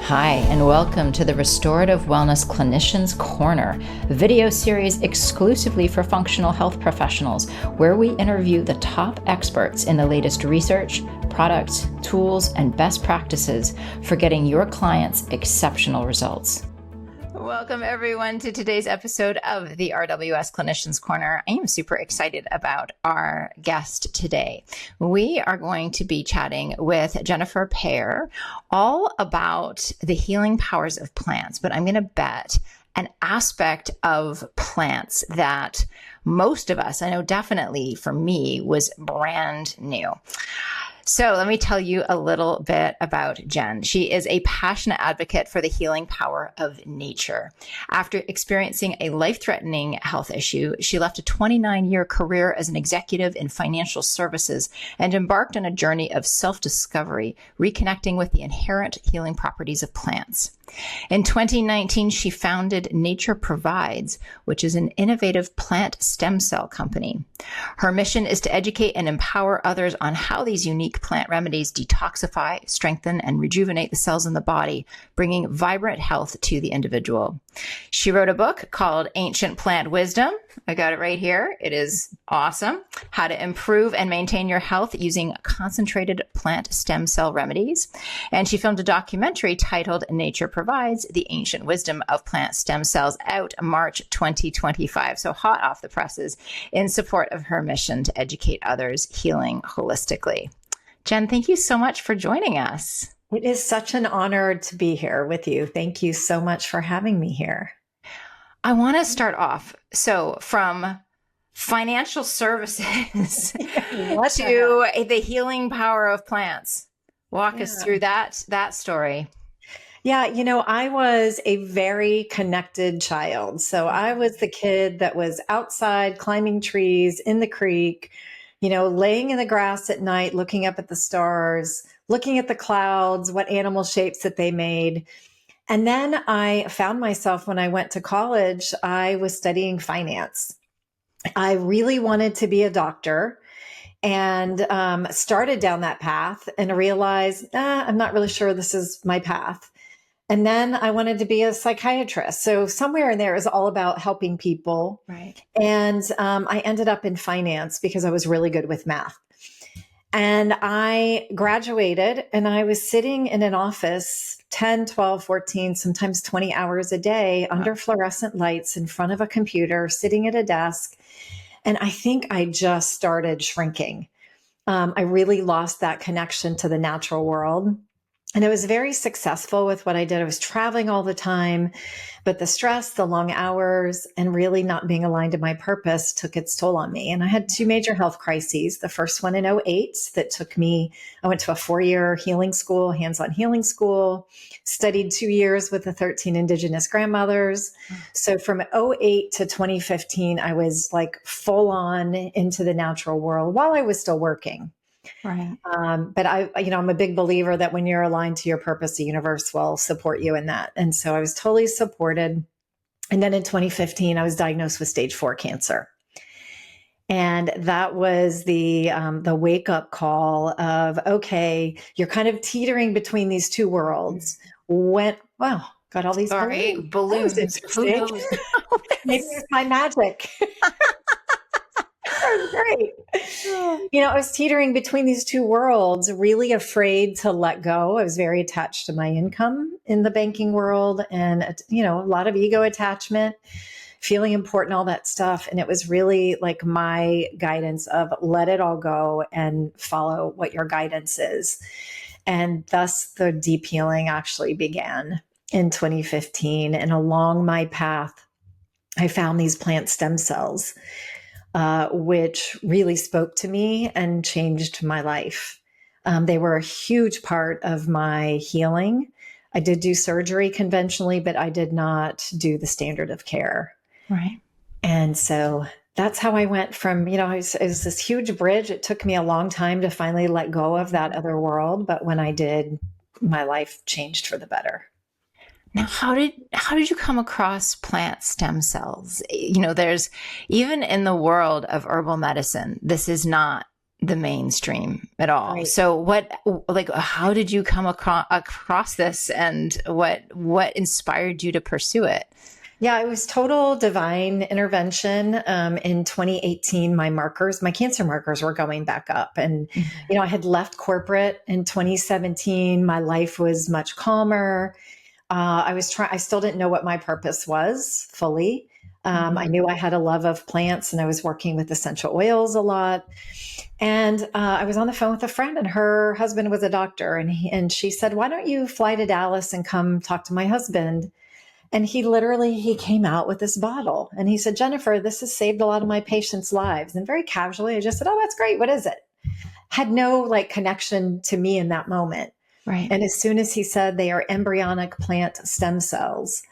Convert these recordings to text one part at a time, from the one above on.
Hi, and welcome to the Restorative Wellness Clinicians Corner, a video series exclusively for functional health professionals, where we interview the top experts in the latest research, products, tools, and best practices for getting your clients exceptional results. Welcome, everyone, to today's episode of the RWS Clinicians Corner. I am super excited about our guest today. We are going to be chatting with Jennifer Payeur all about the healing powers of plants, but I'm going to bet an aspect of plants that most of us, I know definitely for me, was brand new. So let me tell you a little bit about Jen. She is a passionate advocate for the healing power of nature. After experiencing a life-threatening health issue, she left a 29-year career as an executive in financial services and embarked on a journey of self-discovery, reconnecting with the inherent healing properties of plants. In 2019, she founded Nature Provides, which is an innovative plant stem cell company. Her mission is to educate and empower others on how these unique plant remedies detoxify, strengthen, and rejuvenate the cells in the body, bringing vibrant health to the individual. She wrote a book called Ancient Plant Wisdom. I got it right here. It is awesome. How to improve and maintain your health using concentrated plant stem cell remedies. And she filmed a documentary titled Nature Provides, The Ancient Wisdom of Plant Stem Cells, out March 2025. So hot off the presses, in support of her mission to educate others healing holistically. Jen, thank you so much for joining us. It is such an honor to be here with you. Thank you so much for having me here. I want to start off. So from financial services to the healing power of plants. Walk us through that story. Yeah, I was a very connected child. So I was the kid that was outside climbing trees in the creek, laying in the grass at night, looking up at the stars, looking at the clouds, what animal shapes that they made. And then I found myself when I went to college, I was studying finance. I really wanted to be a doctor and started down that path and realized, I'm not really sure this is my path. And then I wanted to be a psychiatrist. So somewhere in there is all about helping people. Right. And I ended up in finance because I was really good with math. And I graduated and I was sitting in an office 10, 12, 14, sometimes 20 hours a day under fluorescent lights in front of a computer, sitting at a desk. And I think I just started shrinking. I really lost that connection to the natural world. And I was very successful with what I did. I was traveling all the time, but the stress, the long hours, and really not being aligned to my purpose took its toll on me. And I had two major health crises. The first one in 2008 that took me, I went to a 4-year healing school, hands-on healing school, studied 2 years with the 13 indigenous grandmothers. So from 2008 to 2015, I was like full on into the natural world while I was still working. Right. But I'm a big believer that when you're aligned to your purpose, the universe will support you in that. And so I was totally supported. And then in 2015, I was diagnosed with stage 4 cancer. And that was the wake up call of, okay, you're kind of teetering between these two worlds. Got all these balloons. Maybe it's my magic. Great. I was teetering between these two worlds, really afraid to let go. I was very attached to my income in the banking world and, a lot of ego attachment, feeling important, all that stuff. And it was really like my guidance of let it all go and follow what your guidance is. And thus the deep healing actually began in 2015. And along my path, I found these plant stem cells, which really spoke to me and changed my life. They were a huge part of my healing. I did do surgery conventionally, but I did not do the standard of care. Right. And so that's how I went from, it was this huge bridge. It took me a long time to finally let go of that other world. But when I did, my life changed for the better. Now, how did you come across plant stem cells? There's, even in the world of herbal medicine, this is not the mainstream at all. Right. So how did you come across this, and what inspired you to pursue it? Yeah, it was total divine intervention. In 2018, my cancer markers were going back up. And, I had left corporate in 2017. My life was much calmer. I still didn't know what my purpose was fully. I knew I had a love of plants, and I was working with essential oils a lot. And I was on the phone with a friend, and her husband was a doctor. And she said, "Why don't you fly to Dallas and come talk to my husband?" And he came out with this bottle, and he said, "Jennifer, this has saved a lot of my patients' lives." And very casually, I just said, "Oh, that's great. What is it?" Had no connection to me in that moment. Right. And as soon as he said they are embryonic plant stem cells,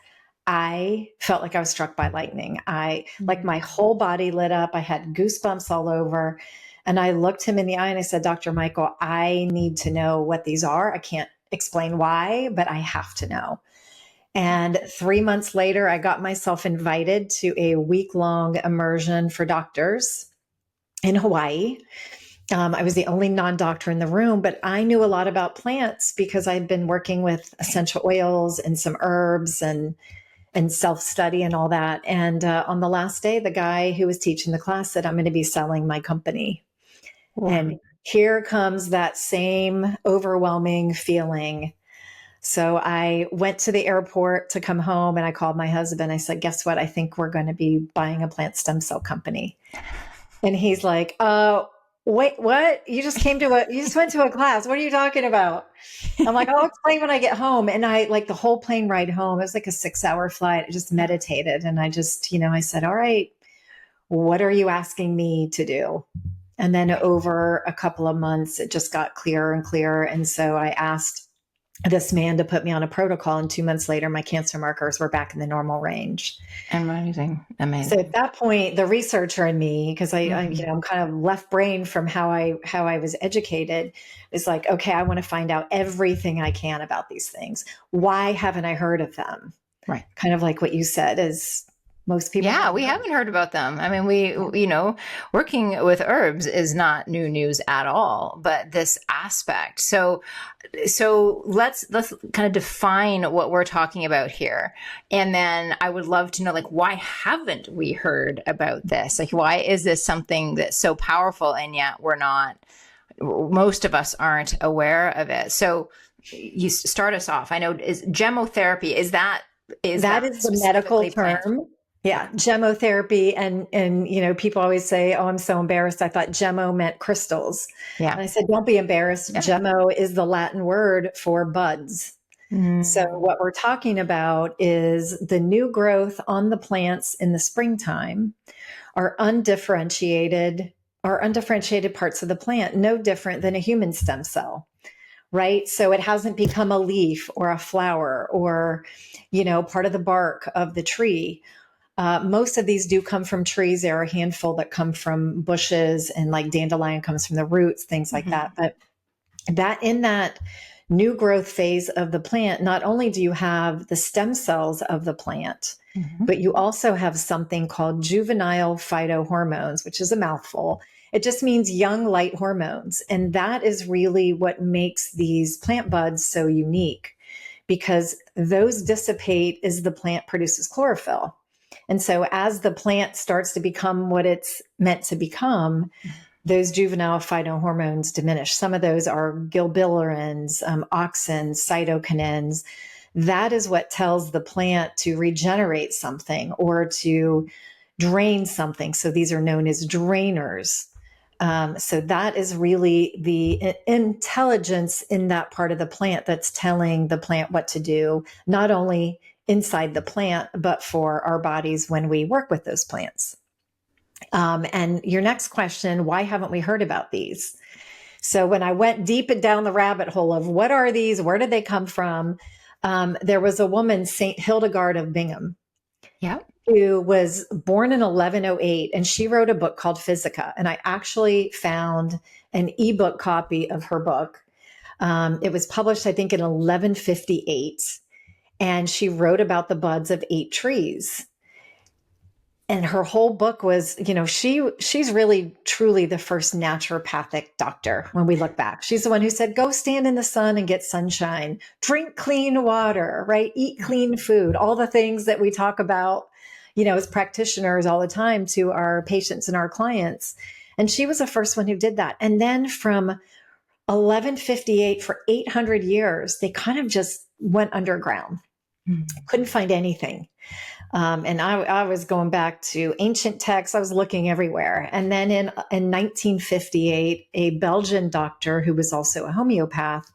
I felt like I was struck by lightning. My whole body lit up. I had goosebumps all over. And I looked him in the eye and I said, "Dr. Michael, I need to know what these are. I can't explain why, but I have to know." And 3 months later, I got myself invited to a week-long immersion for doctors in Hawaii. I was the only non-doctor in the room, but I knew a lot about plants because I'd been working with essential oils and some herbs and self-study and all that. And on the last day, the guy who was teaching the class said, "I'm going to be selling my company." Wow. And here comes that same overwhelming feeling. So I went to the airport to come home, and I called my husband. I said, "Guess what? I think we're going to be buying a plant stem cell company." And he's like, "Wait, what? You just went to a class. What are you talking about?" I'm like, "I'll explain when I get home." And the whole plane ride home, it was like a 6-hour flight. I just meditated, and I just, I said, "All right, what are you asking me to do?" And then over a couple of months, it just got clearer and clearer. And so I asked this man to put me on a protocol, and 2 months later, my cancer markers were back in the normal range. Amazing. So at that point, the researcher in me, because I'm kind of left brain from how I was educated, is like, okay, I want to find out everything I can about these things. Why haven't I heard of them? Right. Kind of like what you said, is most people. Yeah, we haven't heard about them. I mean, working with herbs is not new news at all, but this aspect. So let's kind of define what we're talking about here. And then I would love to know, why haven't we heard about this? Why is this something that's so powerful and yet most of us aren't aware of it? So you start us off. I know, is Gemmotherapy, is that the medical term? Yeah, Gemmotherapy. And people always say, "Oh, I'm so embarrassed. I thought Gemo meant crystals." Yeah. And I said, "Don't be embarrassed. Yeah. Gemo is the Latin word for buds." So what we're talking about is the new growth on the plants in the springtime are undifferentiated parts of the plant, no different than a human stem cell. Right. So it hasn't become a leaf or a flower or, part of the bark of the tree. Most of these do come from trees. There are a handful that come from bushes, and dandelion comes from the roots, things like that. But in that new growth phase of the plant, not only do you have the stem cells of the plant, but you also have something called juvenile phytohormones, which is a mouthful. It just means young light hormones. And that is really what makes these plant buds so unique, because those dissipate as the plant produces chlorophyll. And so as the plant starts to become what it's meant to become, those juvenile phytohormones diminish. Some of those are gilbillarins, auxins, cytokinins. That is what tells the plant to regenerate something or to drain something. So these are known as drainers. So that is really the intelligence in that part of the plant that's telling the plant what to do, not only inside the plant, but for our bodies when we work with those plants. And your next question, why haven't we heard about these? So when I went deep down the rabbit hole of what are these, where did they come from? There was a woman, Saint Hildegard of Bingen, who was born in 1108, and she wrote a book called Physica. And I actually found an ebook copy of her book. It was published, I think, in 1158. And she wrote about the buds of 8 trees. And her whole book was, she's really truly the first naturopathic doctor when we look back. She's the one who said, go stand in the sun and get sunshine, drink clean water, right? Eat clean food, all the things that we talk about, as practitioners all the time to our patients and our clients. And she was the first one who did that. And then from 1158 for 800 years, they kind of just went underground, couldn't find anything. And I was going back to ancient texts. I was looking everywhere. And then in 1958, a Belgian doctor who was also a homeopath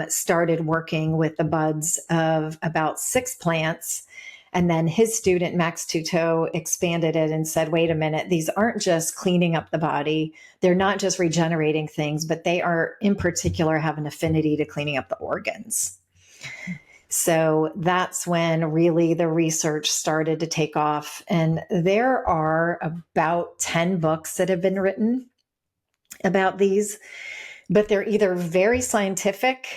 started working with the buds of about 6 plants. And then his student, Max Tutot, expanded it and said, wait a minute, these aren't just cleaning up the body. They're not just regenerating things, but they are in particular have an affinity to cleaning up the organs. So that's when really the research started to take off. And there are about 10 books that have been written about these, but they're either very scientific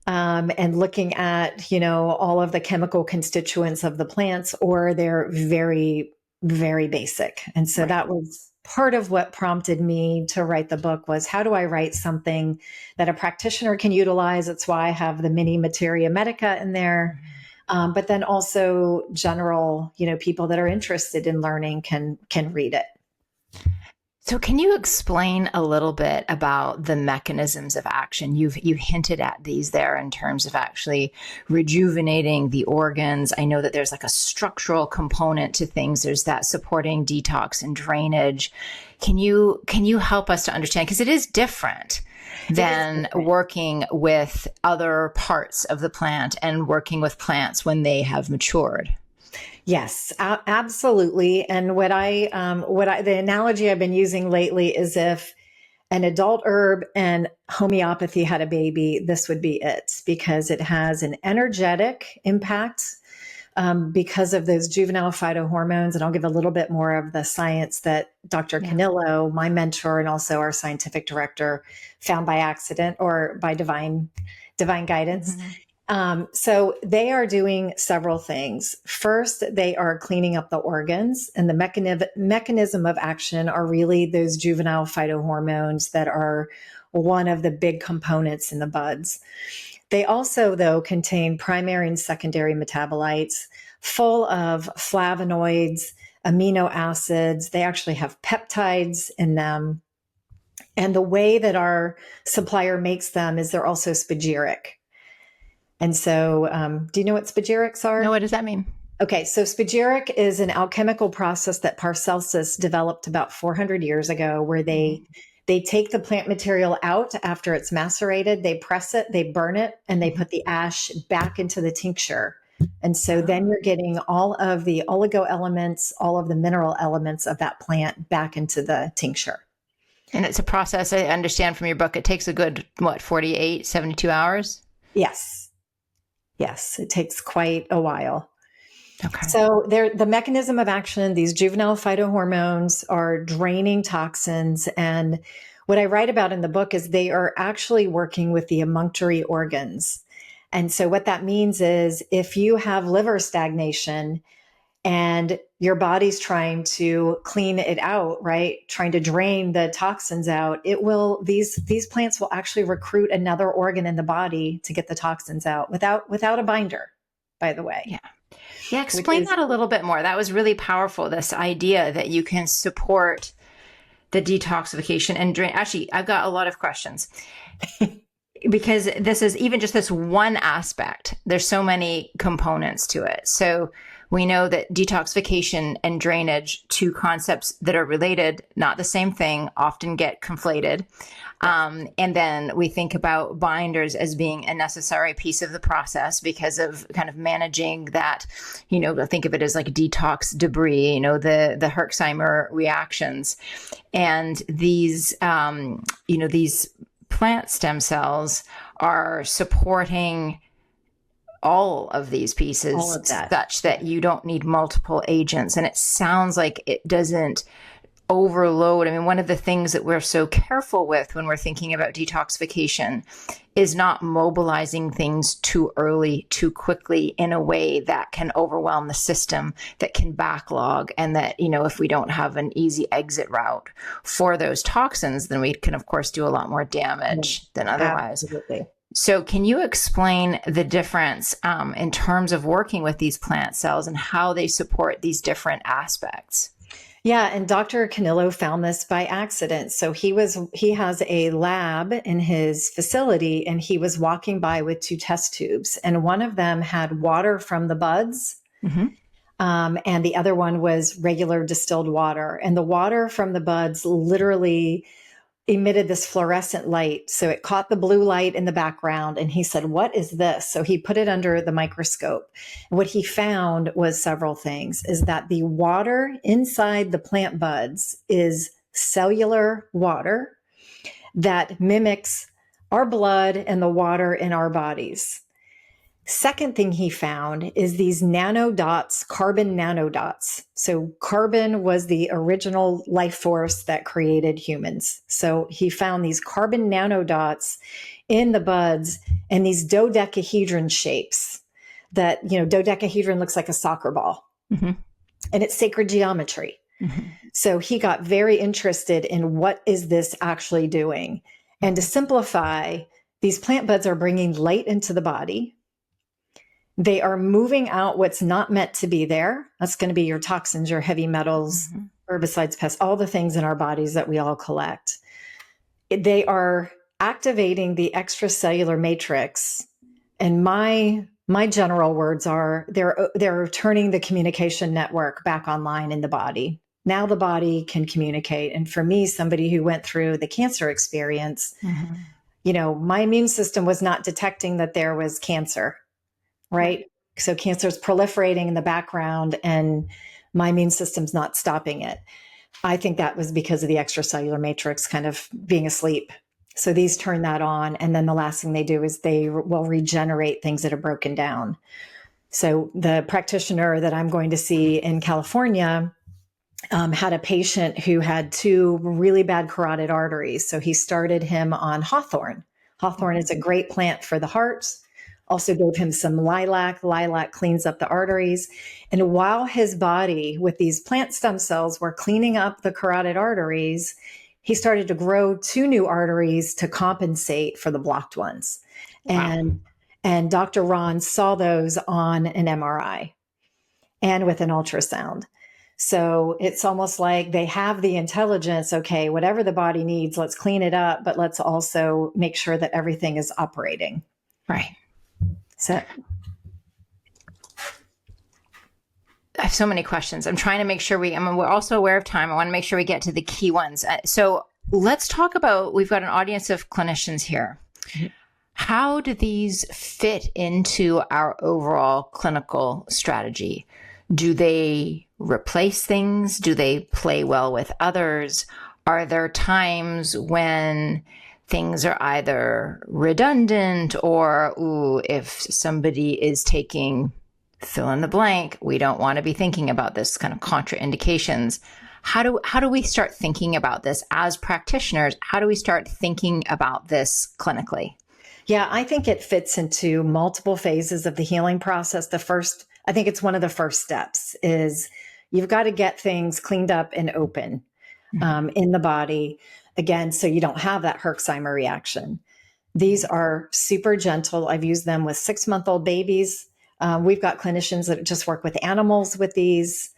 and looking at, all of the chemical constituents of the plants, or they're very, very basic. And so that was part of what prompted me to write the book was, how do I write something that a practitioner can utilize? That's why I have the mini materia medica in there. But then also general, people that are interested in learning can read it. So can you explain a little bit about the mechanisms of action? You've hinted at these there in terms of actually rejuvenating the organs. I know that there's like a structural component to things. There's that supporting detox and drainage. Can you help us to understand? Because it is different than working with other parts of the plant and working with plants when they have matured. Yes, absolutely. And the analogy I've been using lately is if an adult herb and homeopathy had a baby, this would be it, because it has an energetic impact because of those juvenile phytohormones. And I'll give a little bit more of the science that Dr. Canillo, my mentor, and also our scientific director, found by accident or by divine guidance. So they are doing several things. First, they are cleaning up the organs, and the mechanism of action are really those juvenile phytohormones that are one of the big components in the buds. They also, though, contain primary and secondary metabolites full of flavonoids, amino acids. They actually have peptides in them. And the way that our supplier makes them is they're also spagyric. And so, do you know what spagyrics are? No, what does that mean? Okay, so spagyric is an alchemical process that Paracelsus developed about 400 years ago, where they take the plant material out after it's macerated, they press it, they burn it, and they put the ash back into the tincture. And so then you're getting all of the oligo elements, all of the mineral elements of that plant back into the tincture. And it's a process, I understand from your book, it takes a good, 48, 72 hours? Yes. Yes, it takes quite a while. Okay. So the mechanism of action, these juvenile phytohormones are draining toxins. And what I write about in the book is they are actually working with the emunctory organs. And so what that means is if you have liver stagnation and your body's trying to clean it out, right? Trying to drain the toxins out, these plants will actually recruit another organ in the body to get the toxins out without a binder, by the way. Yeah. Explain that a little bit more. That was really powerful. This idea that you can support the detoxification and drain. Actually, I've got a lot of questions because this is even just this one aspect. There's so many components to it. So we know that detoxification and drainage, two concepts that are related, not the same thing, often get conflated. And then we think about binders as being a necessary piece of the process because of kind of managing that, think of it as like detox debris, the Herxheimer reactions. And these, these plant stem cells are supporting all of these pieces such that you don't need multiple agents. And it sounds like it doesn't overload. I mean, one of the things that we're so careful with when we're thinking about detoxification is not mobilizing things too early, too quickly in a way that can overwhelm the system, that can backlog, and that, if we don't have an easy exit route for those toxins, then we can, of course, do a lot more damage than otherwise. Absolutely. So can you explain the difference in terms of working with these plant cells and how they support these different aspects? Yeah, and Dr. Canillo found this by accident. So he has a lab in his facility, and he was walking by with 2 test tubes, and one of them had water from the buds, and the other one was regular distilled water. And the water from the buds literally emitted this fluorescent light. So it caught the blue light in the background, and he said, "What is this?" So he put it under the microscope. What he found was several things, is that the water inside the plant buds is cellular water that mimics our blood and the water in our bodies. Second thing he found is these nanodots, carbon nanodots. So carbon was the original life force that created humans. So he found these carbon nanodots in the buds and these dodecahedron shapes that, dodecahedron looks like a soccer ball, and it's sacred geometry. So he got very interested in what is this actually doing? And to simplify, these plant buds are bringing light into the body. They are moving out what's not meant to be there. That's going to be your toxins, your heavy metals, herbicides, pests, all the things in our bodies that we all collect. They are activating the extracellular matrix. And my general words are they're turning the communication network back online in the body. Now the body can communicate. And for me, somebody who went through the cancer experience, my immune system was not detecting that there was cancer. Right. So cancer is proliferating in the background and my immune system's not stopping it. I think that was because of the extracellular matrix kind of being asleep. So these turn that on. And then the last thing they do is they will regenerate things that are broken down. So the practitioner that I'm going to see in California had a patient who had 2 really bad carotid arteries. So he started him on hawthorn. Hawthorn is a great plant for the heart. Also gave him some lilac. Lilac cleans up the arteries. And while his body with these plant stem cells were cleaning up the carotid arteries, he started to grow 2 new arteries to compensate for the blocked ones. Wow. And Dr. Ron saw those on an MRI and with an ultrasound. So it's almost like they have the intelligence, okay, whatever the body needs, let's clean it up, but let's also make sure that everything is operating. Right. So I have so many questions. I'm trying to make sure we're also aware of time. I want to make sure we get to the key ones. So let's talk about, we've got an audience of clinicians here. How do these fit into our overall clinical strategy? Do they replace things? Do they play well with others? Are there times when things are either redundant or, if somebody is taking fill in the blank, we don't want to be thinking about this kind of contraindications. How do we start thinking about this as practitioners? How do we start thinking about this clinically? Yeah, I think it fits into multiple phases of the healing process. The first, I think it's one of the first steps is you've got to get things cleaned up and open in the body. Again, so you don't have that Herxheimer reaction. These are super gentle. I've used them with 6-month-old babies. We've got clinicians that just work with animals with these,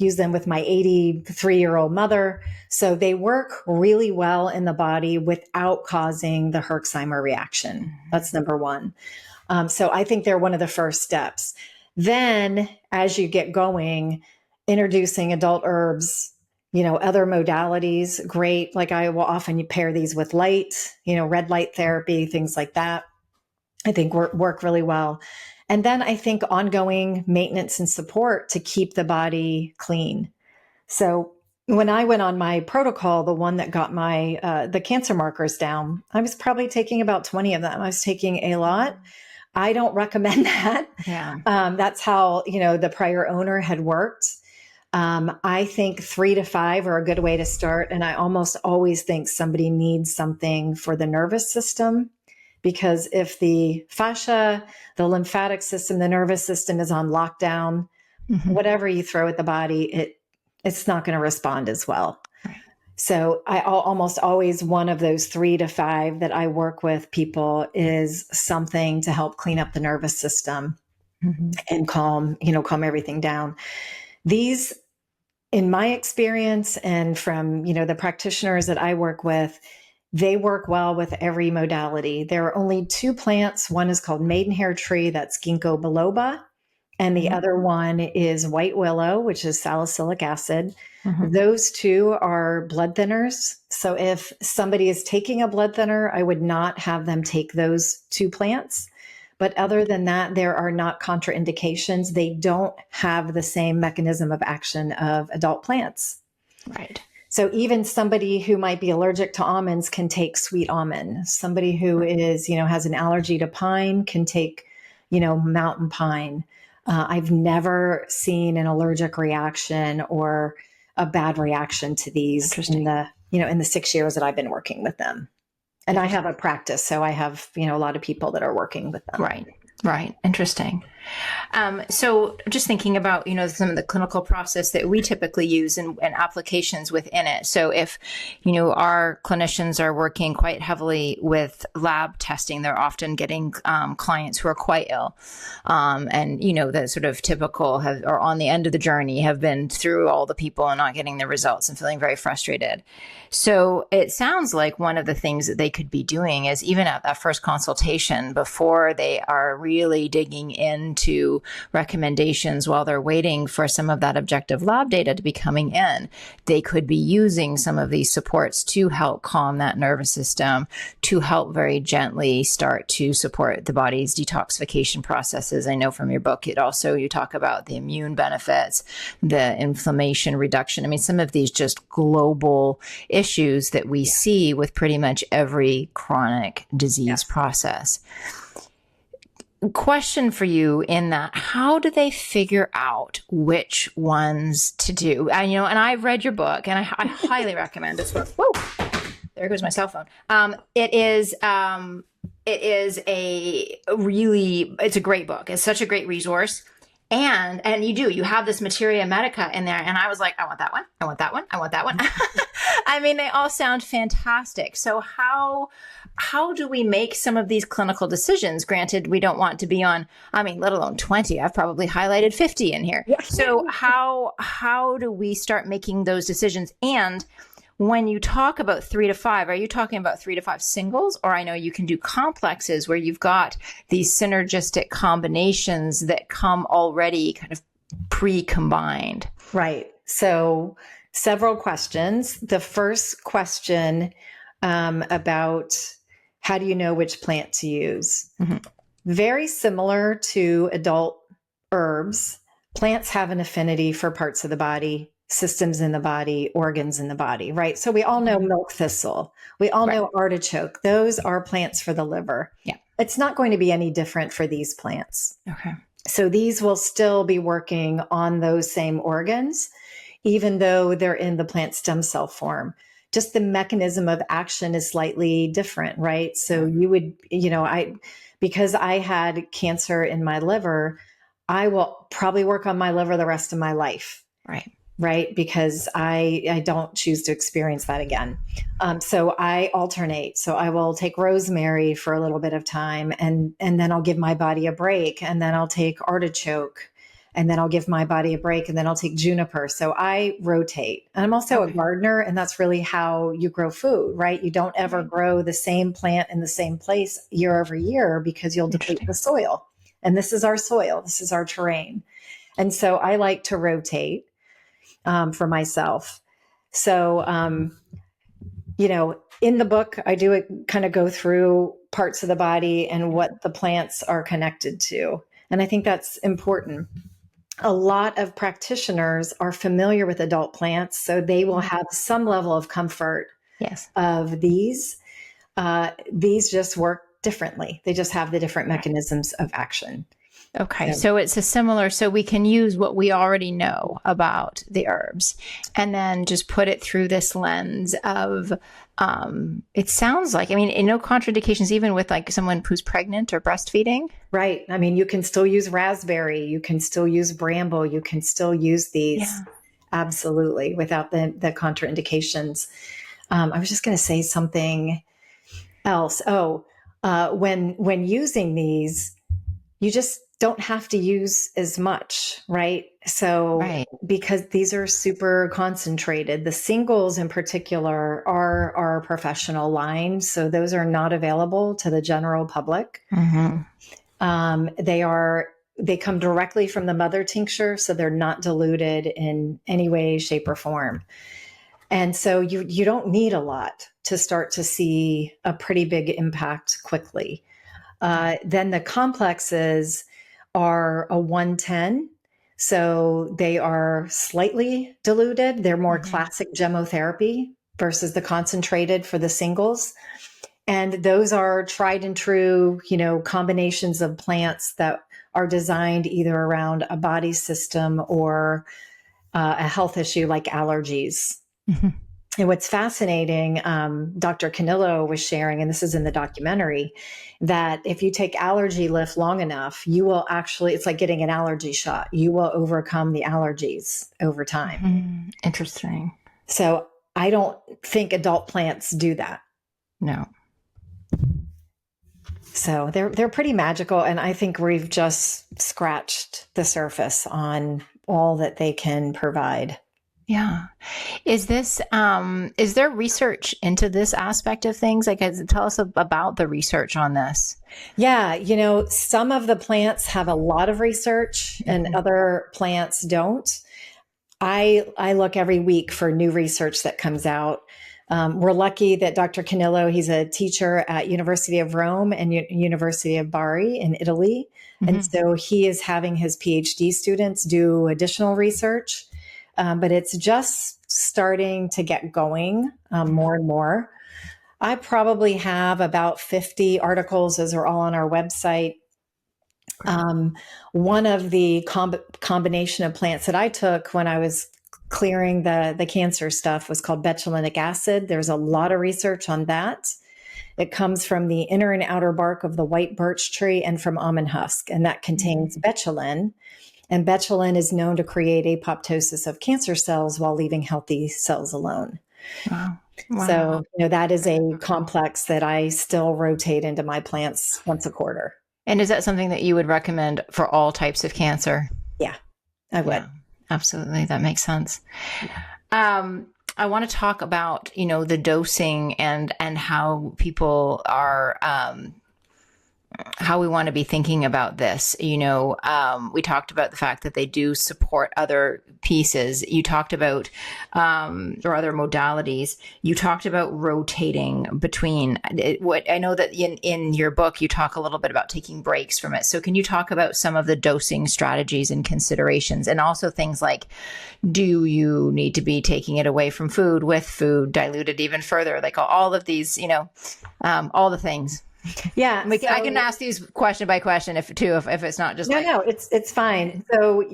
use them with my 83-year-old mother. So they work really well in the body without causing the Herxheimer reaction. That's number one. So I think they're one of the first steps. Then as you get going, introducing adult herbs, other modalities, great. Like I will often pair these with light, red light therapy, things like that. I think work really well. And then I think ongoing maintenance and support to keep the body clean. So when I went on my protocol, the one that got my, the cancer markers down, I was probably taking about 20 of them. I was taking a lot. I don't recommend that. Yeah. That's how, the prior owner had worked. I think 3 to 5 are a good way to start. And I almost always think somebody needs something for the nervous system, because if the fascia, the lymphatic system, the nervous system is on lockdown, whatever you throw at the body, it's not going to respond as well. Right. So I almost always, one of those 3 to 5 that I work with people is something to help clean up the nervous system and calm everything down. These, in my experience and from, the practitioners that I work with, they work well with every modality. There are only 2 plants. One is called maidenhair tree, that's ginkgo biloba. And the other one is white willow, which is salicylic acid. Those 2 are blood thinners. So if somebody is taking a blood thinner, I would not have them take those 2 plants. But other than that, there are not contraindications. They don't have the same mechanism of action of adult plants. Right. So even somebody who might be allergic to almonds can take sweet almond. Somebody who is, has an allergy to pine can take, mountain pine. I've never seen an allergic reaction or a bad reaction to these in the 6 years that I've been working with them. And I have a practice, so I have, a lot of people that are working with them. Right. Right. Interesting. So just thinking about, some of the clinical process that we typically use and applications within it. So if, our clinicians are working quite heavily with lab testing, they're often getting clients who are quite ill. And, the sort of typical are on the end of the journey, have been through all the people and not getting the results and feeling very frustrated. So it sounds like one of the things that they could be doing is, even at that first consultation, before they are really digging into recommendations while they're waiting for some of that objective lab data to be coming in, they could be using some of these supports to help calm that nervous system, to help very gently start to support the body's detoxification processes. I know from your book, you talk about the immune benefits, the inflammation reduction. I mean, some of these just global issues that we see with pretty much every chronic disease process. Question for you in that, how do they figure out which ones to do? And I've read your book, and I highly recommend this book. Whoa, there goes my cell phone. It's a great book. It's such a great resource. And you have this materia medica in there. And I was like, I want that one. I want that one. I want that one. I mean, they all sound fantastic. So how do we make some of these clinical decisions? Granted, we don't want to be on, let alone 20. I've probably highlighted 50 in here. Yeah. So how do we start making those decisions? And when you talk about 3 to 5, are you talking about 3 to 5 singles? Or I know you can do complexes where you've got these synergistic combinations that come already kind of pre-combined. Right. So several questions. The first question about how do you know which plant to use? Very similar to adult herbs, plants have an affinity for parts of the body, systems in the body, organs in the body, right? So we all know milk thistle. We all know artichoke. Those are plants for the liver. Yeah. It's not going to be any different for these plants. Okay. So these will still be working on those same organs, even though they're in the plant stem cell form. Just the mechanism of action is slightly different, right? So you would, because I had cancer in my liver, I will probably work on my liver the rest of my life. Right. Because I don't choose to experience that again. So I alternate. So I will take rosemary for a little bit of time and then I'll give my body a break, and then I'll take artichoke, and then I'll give my body a break, and then I'll take juniper. So I rotate. And I'm also a gardener, and that's really how you grow food, right? You don't ever grow the same plant in the same place year over year, because you'll deplete the soil. And this is our soil. This is our terrain. And so I like to rotate for myself. So, in the book, I do kind of go through parts of the body and what the plants are connected to. And I think that's important. A lot of practitioners are familiar with adult plants, so they will have some level of comfort of these. These just work differently. They just have the different mechanisms of action. Okay. So it's a similar, so we can use what we already know about the herbs and then just put it through this lens of, it sounds like, I mean, no contraindications, even with like someone who's pregnant or breastfeeding. Right. I mean, you can still use raspberry, you can still use bramble, you can still use these. Yeah. Absolutely, without the contraindications. I was just going to say something else. When using these, you just don't have to use as much, right? So, Right. because these are super concentrated, the singles in particular are our professional line. So those are not available to the general public. Mm-hmm. They come directly from the mother tincture, so they're not diluted in any way, shape, or form. And so you don't need a lot to start to see a pretty big impact quickly. Then the complexes are a 110. So they are slightly diluted. They're more classic Gemmotherapy versus the concentrated for the singles. And those are tried and true, combinations of plants that are designed either around a body system or a health issue like allergies. Mm-hmm. And what's fascinating, Dr. Canillo was sharing, and this is in the documentary, that if you take allergy lift long enough, you will actually, it's like getting an allergy shot. You will overcome the allergies over time. Mm-hmm. Interesting. So I don't think adult plants do that. No. So they're pretty magical. And I think we've just scratched the surface on all that they can provide. Yeah. Is there research into this aspect of things? Like, tell us about the research on this. Yeah. Some of the plants have a lot of research and other plants don't. I look every week for new research that comes out. We're lucky that Dr. Canillo, he's a teacher at University of Rome and University of Bari in Italy. Mm-hmm. And so he is having his PhD students do additional research. But it's just starting to get going more and more. I probably have about 50 articles. Those are all on our website. One of the combination of plants that I took when I was clearing the cancer stuff was called Betulinic acid. There's a lot of research on that. It comes from the inner and outer bark of the white birch tree and from almond husk, and that contains betulin. And betulin is known to create apoptosis of cancer cells while leaving healthy cells alone. Wow. Wow. So, that is a complex that I still rotate into my plants once a quarter. And is that something that you would recommend for all types of cancer? Yeah, I would. Yeah, absolutely. That makes sense. I want to talk about, the dosing and how people are, how we want to be thinking about this. We talked about the fact that they do support other pieces. You talked about, or other modalities. You talked about rotating between what I know that in your book, you talk a little bit about taking breaks from it. So can you talk about some of the dosing strategies and considerations, and also things like, do you need to be taking it away from food, with food, diluted even further? Like all of these, all the things. Yeah, I can ask these question by question if it's not just no, it's fine. So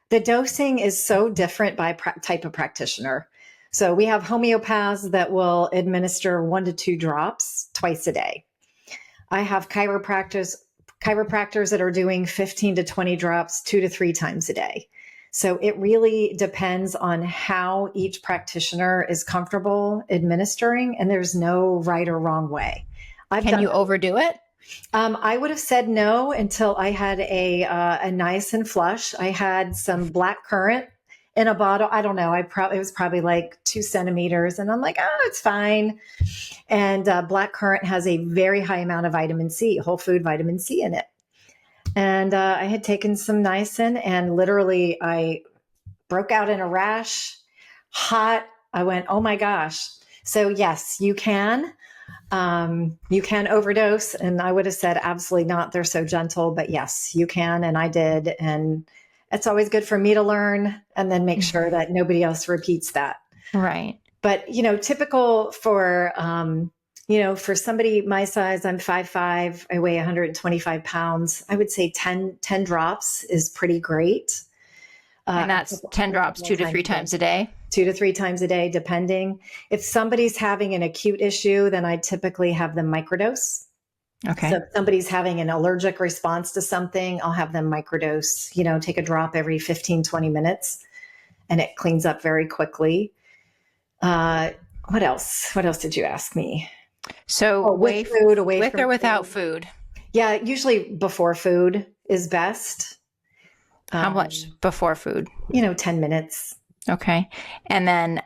the dosing is so different by type of practitioner. So we have homeopaths that will administer 1 to 2 drops twice a day. I have chiropractors that are doing 15 to 20 drops 2 to 3 times a day. So it really depends on how each practitioner is comfortable administering, and there's no right or wrong way. Can you overdo it? I would have said no until I had a niacin flush. I had some blackcurrant in a bottle. I don't know. It was probably like 2 centimeters, and I'm like, oh, it's fine. And blackcurrant has a very high amount of vitamin C, whole food vitamin C in it. And I had taken some niacin, and literally I broke out in a rash, hot. I went, oh my gosh. So yes, you can. You can overdose, and I would have said absolutely not. They're so gentle, but yes, you can. And I did. And it's always good for me to learn and then make sure that nobody else repeats that. Right. But, typical for For somebody my size, I'm 5'5", I weigh 125 pounds. I would say 10 drops is pretty great. And that's 10 drops 2 to 3 times a day? 2 to 3 times a day, depending. If somebody's having an acute issue, then I typically have them microdose. Okay. So if somebody's having an allergic response to something, I'll have them microdose, take a drop every 15, 20 minutes, and it cleans up very quickly. What else? What else did you ask me? So with food, away with from or without food? Yeah, usually before food is best. How much before food? 10 minutes. Okay. And then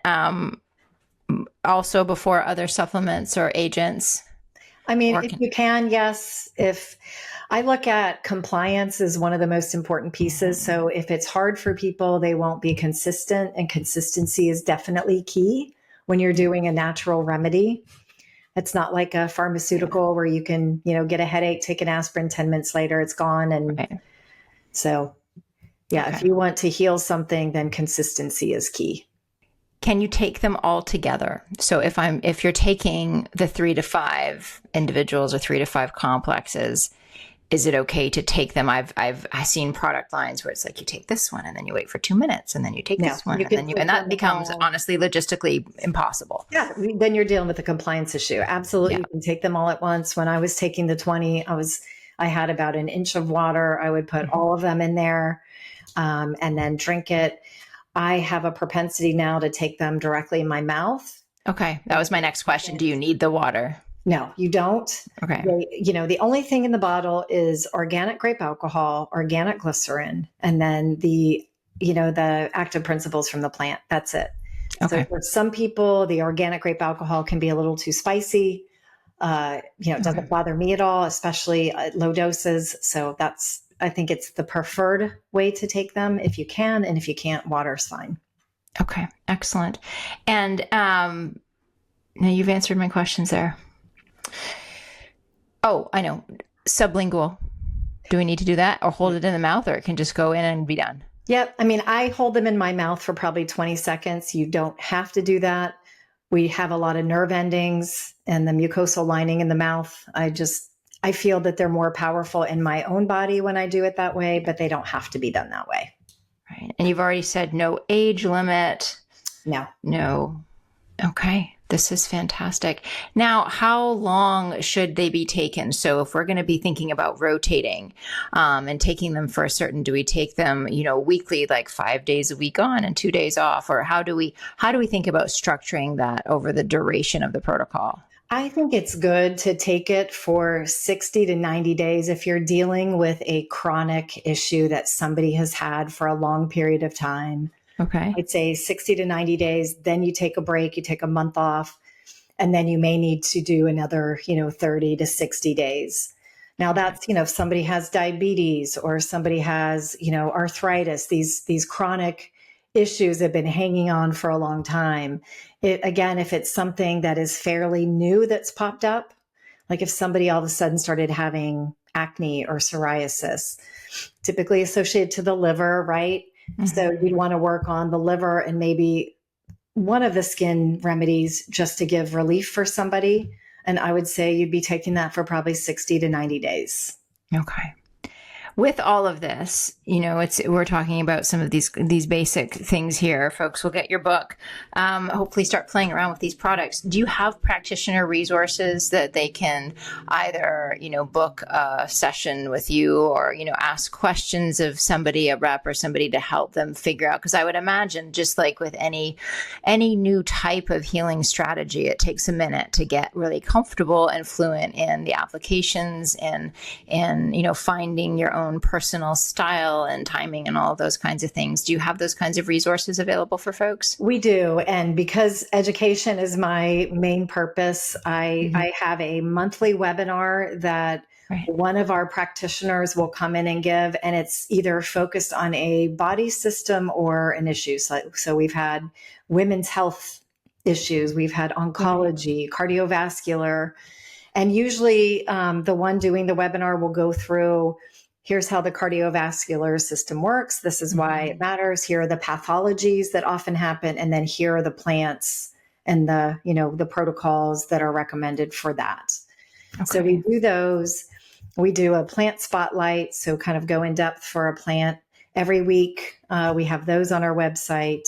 also before other supplements or agents? I mean, if you can, yes. If I look at compliance as one of the most important pieces. So if it's hard for people, they won't be consistent, and consistency is definitely key when you're doing a natural remedy. It's not like a pharmaceutical where you can, get a headache, take an aspirin, 10 minutes later, it's gone. And so, if you want to heal something, then consistency is key. Can you take them all together? So if you're taking the 3 to 5 individuals or 3 to 5 complexes, is it okay to take them? I've seen product lines where it's like you take this one and then you wait for 2 minutes and then you take this one and that becomes honestly logistically impossible. Yeah, then you're dealing with a compliance issue. Absolutely, you can take them all at once. When I was taking the 20, I had about an inch of water. I would put all of them in there and then drink it. I have a propensity now to take them directly in my mouth. Okay, that was my next question. Do you need the water? No, you don't. Okay. The only thing in the bottle is organic grape alcohol, organic glycerin, and then the active principles from the plant. That's it. Okay. So for some people, the organic grape alcohol can be a little too spicy. It doesn't bother me at all, especially at low doses. So I think it's the preferred way to take them if you can. And if you can't, water's fine. Okay. Excellent. And now you've answered my questions there. Oh, I know. Sublingual. Do we need to do that or hold it in the mouth, or it can just go in and be done? Yep. I mean, I hold them in my mouth for probably 20 seconds. You don't have to do that. We have a lot of nerve endings and the mucosal lining in the mouth. I feel that they're more powerful in my own body when I do it that way, but they don't have to be done that way. Right. And you've already said no age limit. No. Okay. This is fantastic. Now, how long should they be taken? So if we're going to be thinking about rotating and taking them for a certain, do we take them, weekly, like 5 days a week on and 2 days off? Or how do we think about structuring that over the duration of the protocol? I think it's good to take it for 60 to 90 days if you're dealing with a chronic issue that somebody has had for a long period of time. Okay. I'd say 60 to 90 days, then you take a break, you take a month off, and then you may need to do another, 30 to 60 days. Now that's, if somebody has diabetes or somebody has, arthritis, these chronic issues have been hanging on for a long time. Again, if it's something that is fairly new that's popped up, like if somebody all of a sudden started having acne or psoriasis, typically associated to the liver, right? Mm-hmm. So you'd want to work on the liver and maybe one of the skin remedies just to give relief for somebody. And I would say you'd be taking that for probably 60 to 90 days. Okay. With all of this, we're talking about some of these basic things here. Folks will get your book. Hopefully start playing around with these products. Do you have practitioner resources that they can either, book a session with you or, ask questions of somebody, a rep or somebody to help them figure out? Because I would imagine just like with any new type of healing strategy, it takes a minute to get really comfortable and fluent in the applications and finding your own personal style and timing and all of those kinds of things. Do you have those kinds of resources available for folks? We do. And because education is my main purpose, I have a monthly webinar that one of our practitioners will come in and give, and it's either focused on a body system or an issue. So we've had women's health issues, we've had oncology, cardiovascular, and usually the one doing the webinar will go through, here's how the cardiovascular system works. This is why it matters. Here are the pathologies that often happen. And then here are the plants and the, the protocols that are recommended for that. Okay. So we do those. We do a plant spotlight, so kind of go in depth for a plant every week. We have those on our website.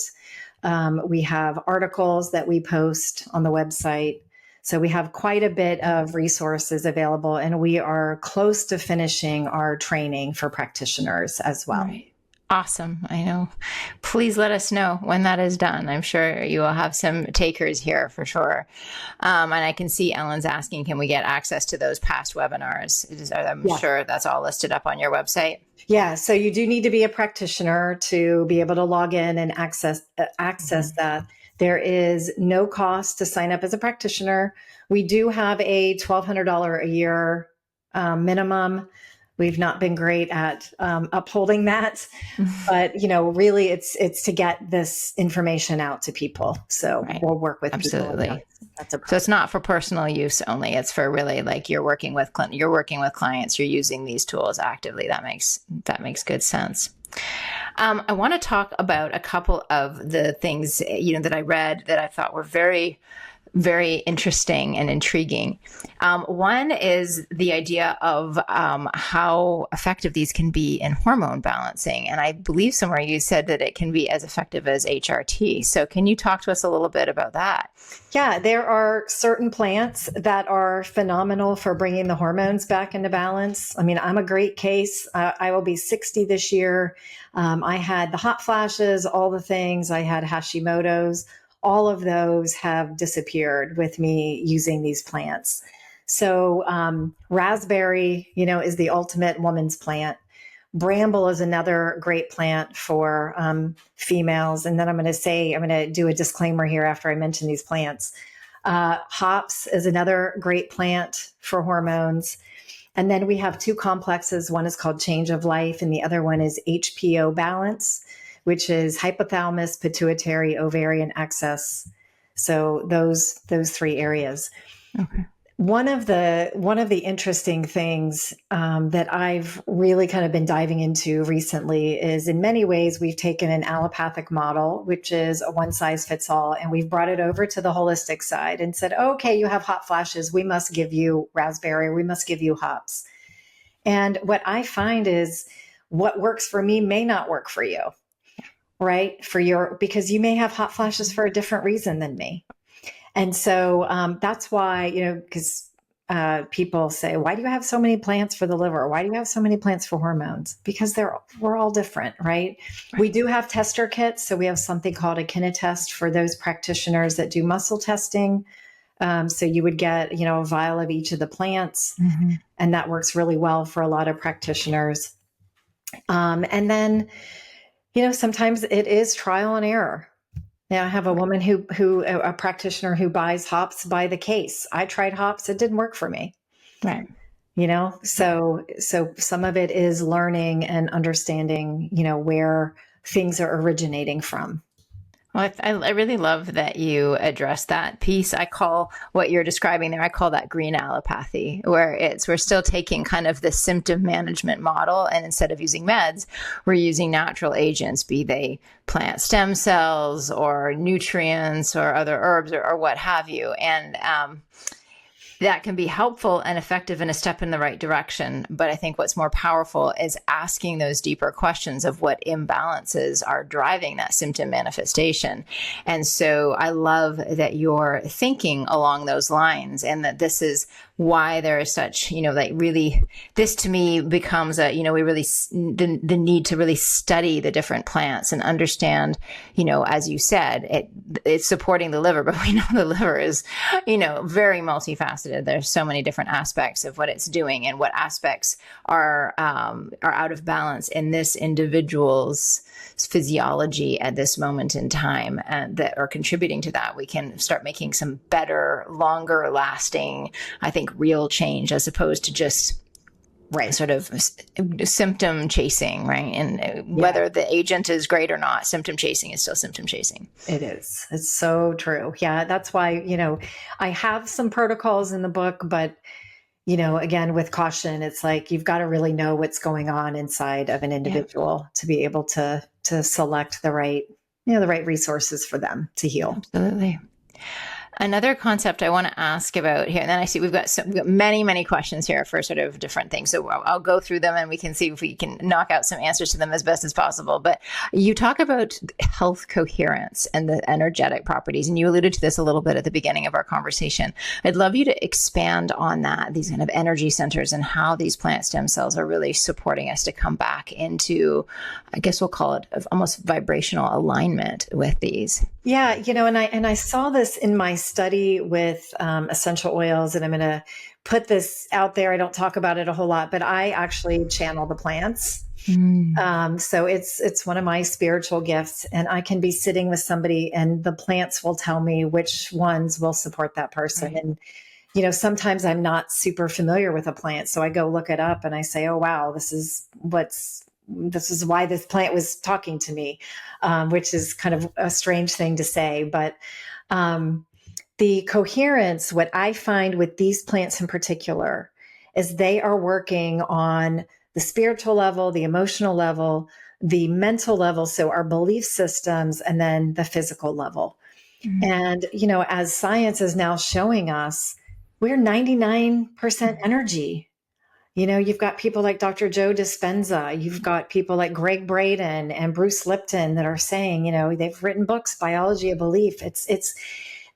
We have articles that we post on the website. So we have quite a bit of resources available, and we are close to finishing our training for practitioners as well. Right. Awesome. I know. Please let us know when that is done. I'm sure you will have some takers here for sure. And I can see Ellen's asking, can we get access to those past webinars? I'm sure that's all listed up on your website. Yeah. So you do need to be a practitioner to be able to log in and access that. There is no cost to sign up as a practitioner. We do have a $1,200 a year minimum. We've not been great at upholding that, but really, it's to get this information out to people. So we'll work with absolutely. People. So it's not for personal use only. It's for really like you're working with clients. You're using these tools actively. That makes good sense. I want to talk about a couple of the things that I read that I thought were very, very interesting and intriguing. One is the idea of how effective these can be in hormone balancing. And I believe somewhere you said that it can be as effective as HRT. So can you talk to us a little bit about that? Yeah, there are certain plants that are phenomenal for bringing the hormones back into balance. I mean, I'm a great case. I will be 60 this year. I had the hot flashes, all the things. I had Hashimoto's. All of those have disappeared with me using these plants. So raspberry, is the ultimate woman's plant. Bramble is another great plant for females. And then I'm going to do a disclaimer here after I mention these plants. Hops is another great plant for hormones. And then we have two complexes. One is called Change of Life, and the other one is HPO Balance, which is hypothalamus, pituitary, ovarian axis. So those three areas. Okay. One of the interesting things that I've really kind of been diving into recently is, in many ways, we've taken an allopathic model, which is a one size fits all, and we've brought it over to the holistic side and said, okay, you have hot flashes, we must give you raspberry, we must give you hops. And what I find is what works for me may not work for you. Right? Because you may have hot flashes for a different reason than me. And so that's why, because people say, why do you have so many plants for the liver? Why do you have so many plants for hormones? Because we're all different, right? We do have tester kits. So we have something called a kinetest for those practitioners that do muscle testing. So you would get, a vial of each of the plants, and that works really well for a lot of practitioners. And then, sometimes it is trial and error. Now, I have a woman a practitioner who buys hops by the case. I tried hops. It didn't work for me. Right. So some of it is learning and understanding, where things are originating from. Well, I really love that you address that piece. I call what you're describing there, I call that green allopathy, where we're still taking kind of the symptom management model, and instead of using meds, we're using natural agents, be they plant stem cells or nutrients or other herbs or what have you. And that can be helpful and effective and a step in the right direction. But I think what's more powerful is asking those deeper questions of what imbalances are driving that symptom manifestation. And so I love that you're thinking along those lines, and that this is why there is such, really, this to me becomes the need to really study the different plants and understand, as you said, it's supporting the liver, but we know the liver is, very multifaceted. There's so many different aspects of what it's doing, and what aspects are out of balance in this individual's physiology at this moment in time, and that are contributing to that. We can start making some better, longer lasting, I think, real change, as opposed to just sort of symptom chasing, right? And whether the agent is great or not, symptom chasing is still symptom chasing. It is. It's so true. Yeah. That's why, I have some protocols in the book, but, again, with caution, it's like, you've got to really know what's going on inside of an individual to be able to select the right resources for them to heal. Absolutely. Another concept I want to ask about here, and then I see we've got many, many questions here for sort of different things. So I'll go through them and we can see if we can knock out some answers to them as best as possible. But you talk about health coherence and the energetic properties, and you alluded to this a little bit at the beginning of our conversation. I'd love you to expand on that, these kind of energy centers and how these plant stem cells are really supporting us to come back into, I guess we'll call it almost vibrational alignment with these. Yeah, and I saw this in my study with essential oils, and I'm going to put this out there. I don't talk about it a whole lot, but I actually channel the plants. So it's one of my spiritual gifts, and I can be sitting with somebody and the plants will tell me which ones will support that person. Right. And, sometimes I'm not super familiar with a plant. So I go look it up and I say, oh, wow, this is why this plant was talking to me, which is kind of a strange thing to say. But the coherence, what I find with these plants in particular, is they are working on the spiritual level, the emotional level, the mental level, so our belief systems, and then the physical level. Mm-hmm. And, as science is now showing us, we're 99% energy. You've got people like Dr. Joe Dispenza, you've got people like Greg Braden and Bruce Lipton that are saying, they've written books, Biology of Belief. It's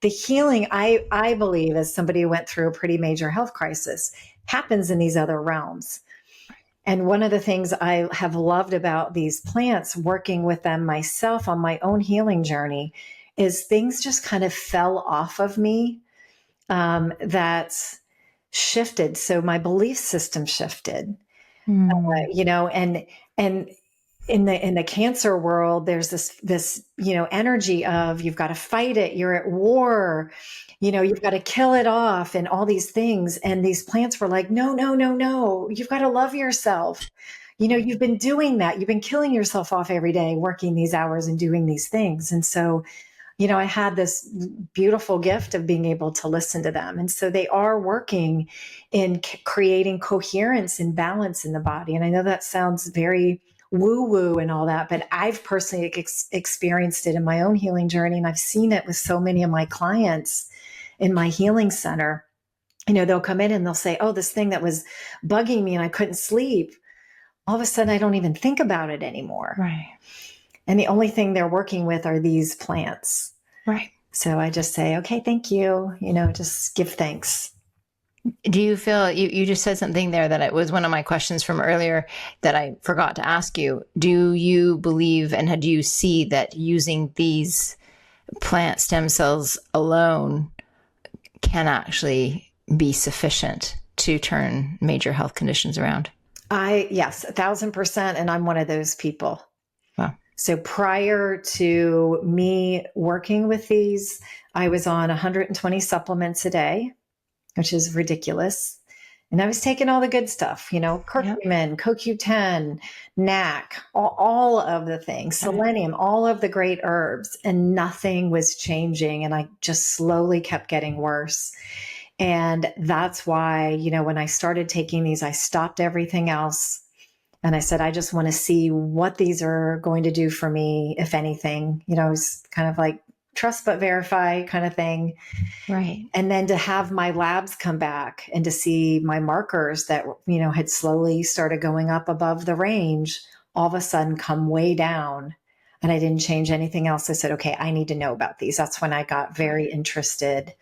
the healing, I believe, as somebody who went through a pretty major health crisis, happens in these other realms. And one of the things I have loved about these plants, working with them myself on my own healing journey, is things just kind of fell off of me that shifted. So my belief system shifted, and in the cancer world, there's this, energy of, you've got to fight it. You're at war, you've got to kill it off and all these things. And these plants were like, no, you've got to love yourself. You've been doing that. You've been killing yourself off every day, working these hours and doing these things. And so, I had this beautiful gift of being able to listen to them. And so they are working in creating coherence and balance in the body. And I know that sounds very woo-woo and all that, but I've personally experienced it in my own healing journey. And I've seen it with so many of my clients in my healing center. They'll come in and they'll say, oh, this thing that was bugging me and I couldn't sleep, all of a sudden I don't even think about it anymore. Right. And the only thing they're working with are these plants. Right. So I just say, okay, thank you. Just give thanks. Do you feel, you just said something there that it was one of my questions from earlier that I forgot to ask you. Do you believe, and do you see that using these plant stem cells alone can actually be sufficient to turn major health conditions around? Yes, 1,000%. And I'm one of those people. Wow. So prior to me working with these, I was on 120 supplements a day, which is ridiculous. And I was taking all the good stuff, curcumin, CoQ10, NAC, all of the things, selenium, all of the great herbs, and nothing was changing. And I just slowly kept getting worse. And that's why, when I started taking these, I stopped everything else. And I said, I just want to see what these are going to do for me, if anything. It's kind of like trust but verify kind of thing. Right. And then to have my labs come back and to see my markers that, had slowly started going up above the range, all of a sudden come way down. And I didn't change anything else. I said, okay, I need to know about these. That's when I got very interested.